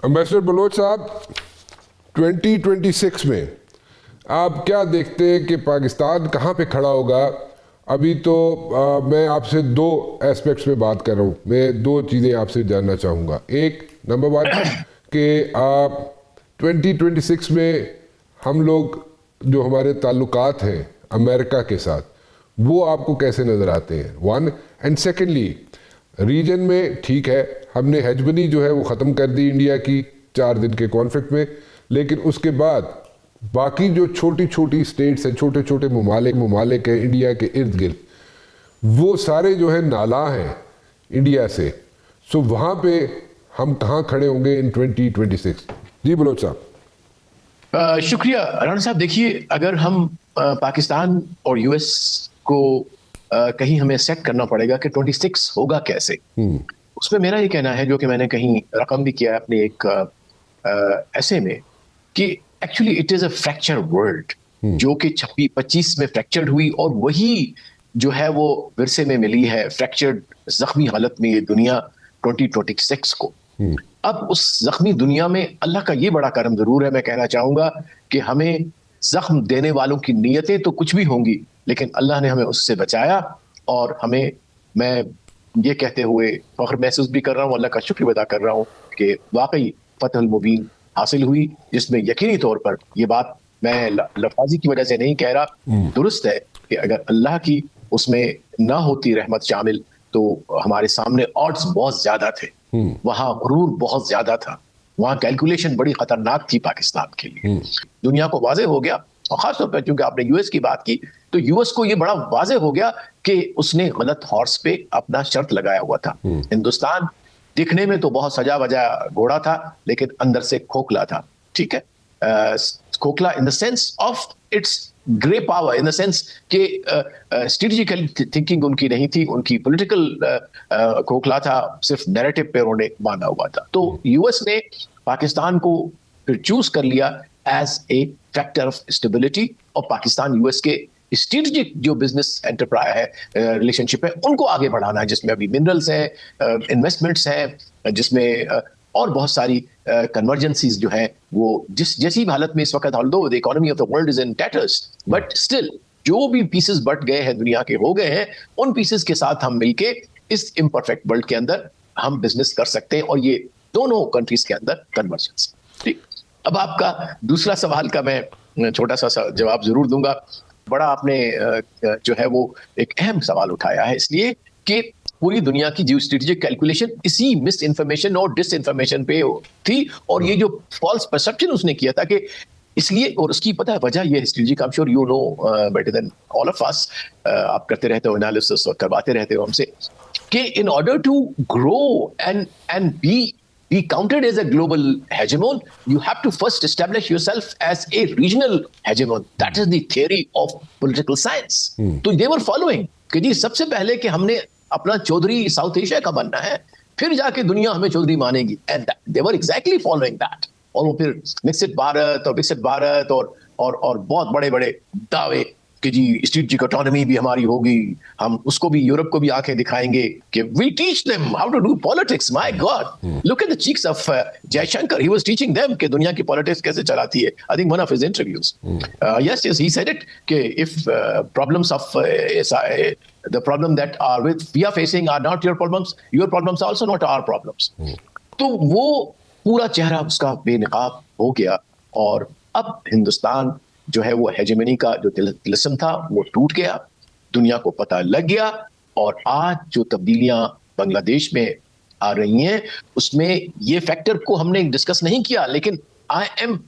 Ambassador Bloch साहब, 2026 में आप क्या देखते हैं कि पाकिस्तान कहाँ पे खड़ा होगा? अभी तो मैं आपसे दो एस्पेक्ट्स में बात कर रहा हूँ। मैं दो चीज़ें आपसे जानना चाहूँगा। एक, नंबर वन, कि आप 2026 में हम लोग जो हमारे ताल्लुकात हैं अमेरिका के साथ, वो आपको कैसे नज़र आते हैं? वन, एंड सेकेंडली, रीजन में ठीक है, हमने हेजबनी जो है वो ख़त्म कर दी इंडिया की 4 दिन के कॉन्फ्लिक्ट में, लेकिन उसके बाद बाकी जो छोटी छोटी स्टेट्स हैं, छोटे छोटे ममालिक हैं इंडिया के इर्द गिर्द, वो सारे जो है नाला हैं इंडिया से। सो वहाँ पे हम कहाँ खड़े होंगे इन 2026? जी बलोच साहब। शुक्रिया राणा साहब। देखिए, अगर हम पाकिस्तान और यूएस को कहीं हमें सेट करना पड़ेगा कि 26 होगा कैसे, उसमें मेरा ये कहना है, जो कि मैंने कहीं रकम भी किया है अपने एक ऐसे में, कि actually it is a fracture world, जो कि 26 में फ्रैक्चर्ड हुई और वही जो है वो विरसे में मिली है फ्रैक्चर्ड जख्मी हालत में ये दुनिया 2026 को। अब उस जख्मी दुनिया में अल्लाह का ये बड़ा करम जरूर है। मैं कहना चाहूंगा कि हमें जख्म देने वालों की नीयतें तो कुछ भी होंगी, लेकिन अल्लाह ने हमें उससे बचाया। और हमें, मैं ये कहते हुए फख्र महसूस भी कर रहा हूँ, अल्लाह का शुक्र अदा कर रहा हूँ कि वाकई फतहुल मुबीन हासिल हुई, जिसमें यकीनी तौर पर ये बात मैं लफाजी की वजह से नहीं कह रहा, दुरुस्त है कि अगर अल्लाह की उसमें ना होती रहमत शामिल, तो हमारे सामने ऑड्स बहुत ज्यादा थे, वहां गुरूर बहुत ज्यादा था, वहां कैलकुलेशन बड़ी खतरनाक थी पाकिस्तान के लिए। दुनिया को वाजे हो गया, और खासतौर पर क्योंकि आपने यूएस की बात की, तो यूएस को यह बड़ा वाजे हो गया कि उसने गलत हॉर्स पे अपना शर्त लगाया हुआ था। हिंदुस्तान दिखने में तो बहुत सजा वजा घोड़ा था, लेकिन अंदर से खोखला था। ठीक है, खोखला in the sense of its grey power, in the sense कि स्ट्रेटेजिकल थिंकिंग उनकी नहीं थी, उनकी पॉलिटिकल खोखला था, सिर्फ नैरेटिव पे उन्होंने बांधा हुआ था। तो यूएस ने पाकिस्तान को फिर चूज कर लिया as a factor of stability, और पाकिस्तान यूएस के स्ट्रेटेजिक जो बिजनेस एंटरप्राइज है, रिलेशनशिप है, उनको आगे बढ़ाना है, जिसमें अभी मिनरल्स है, इन्वेस्टमेंट्स हैं, जिसमें और बहुत सारी कन्वर्जेंसीज जो है वो जैसी हालत में इस वक्त, although the economy of the world is in tatters, but still जो भी पीसेस बट गए हैं दुनिया के, हो गए हैं, उन पीसेस के साथ हम मिलके इस इम्परफेक्ट वर्ल्ड के अंदर हम बिजनेस कर सकते हैं, और ये दोनों कंट्रीज के अंदर कन्वर्जेंस। ठीक, अब आपका दूसरा सवाल का मैं छोटा सा जवाब जरूर दूंगा। बड़ा आपने जो है वो एक अहम सवाल उठाया है, इसलिए कि पूरी दुनिया की जियो स्ट्रेटेजिक कैलकुलेशन इसी मिस इन्फॉर्मेशन और डिस इन्फॉर्मेशन पे थी, और ये जो फॉल्स परसेप्शन उसने किया था कि इसलिए, और उसकी पता है वजह ये strategic, I am sure you know better than all of us, आप करते रहते हो एनालिसिस और करवाते रहते हो हमसे, कि in order to grow and be counted as a global hegemon, you have to first establish yourself as a regional hegemon. That is the theory of political science. तो they were following कि जी सबसे पहले कि हमने अपना Chaudhary south Asia का बनना है, फिर जाके दुनिया हमें चौधरी मानेगी, and they were exactly following that. और वो फिर मिक्सड भारत और बहुत बड़े बड़े दावे कि जी स्ट्रेटेजिक ऑटोनॉमी भी हमारी होगी, हम उसको भी, यूरोप को भी आंखें दिखाएंगे कि we teach them how to do politics. My God, look at the cheeks of Jaishankar, he was teaching them कि दुनिया की पॉलिटिक्स कैसे चलाती है। I think one of his interviews, yes he said it कि if problems of the problem that are with we are facing are not your problems are also not our problems. तो वो पूरा चेहरा उसका बेनकाब हो गया, और अब हिंदुस्तान जो है वो हेजेमनी का जो तिलिस्म था वो टूट गया, दुनिया को पता लग गया, और आज जो तब्दीलियां बांग्लादेश में आ रही हैं उसमें ये फैक्टर को हमने डिस्कस नहीं किया, लेकिन आई एम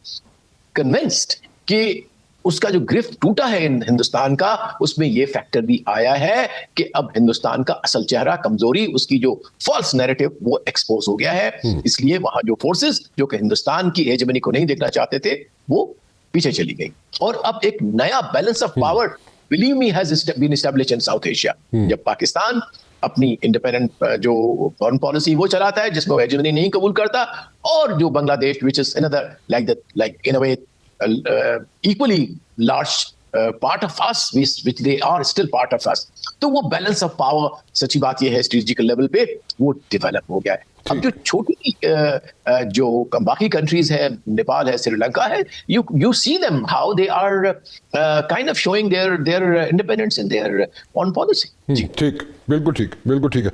कन्विंस्ड कि उसका जो ग्रिफ टूटा है हिंदुस्तान का, उसमें ये फैक्टर भी आया है कि अब हिंदुस्तान का असल चेहरा, कमजोरी, उसकी जो फॉल्स नैरेटिव वो एक्सपोज हो गया है। इसलिए वहां जो फोर्सेस जो कि हिंदुस्तान की हेजेमनी को नहीं देखना चाहते थे, वो पीछे चली गई, और अब एक नया balance of power, believe me, has been established in South Asia. जब पाकिस्तान अपनी इंडिपेंडेंट जो फॉरेन पॉलिसी वो चलाता है, जिसमें हेजेमनी नहीं कबूल करता, और जो Bangladesh, which is another like in a way equally large part of us, which they are still part of us. तो वो बैलेंस ऑफ पावर, सच्ची बात ये है, स्ट्रेटेजिकल लेवल पे वो डेवलप हो गया है। अब जो छोटी जो बाकी कंट्रीज है, नेपाल है, श्रीलंका है, you see them how they are kind of showing their independence in their foreign policy। जी ठीक, बिल्कुल ठीक, बिल्कुल ठीक है।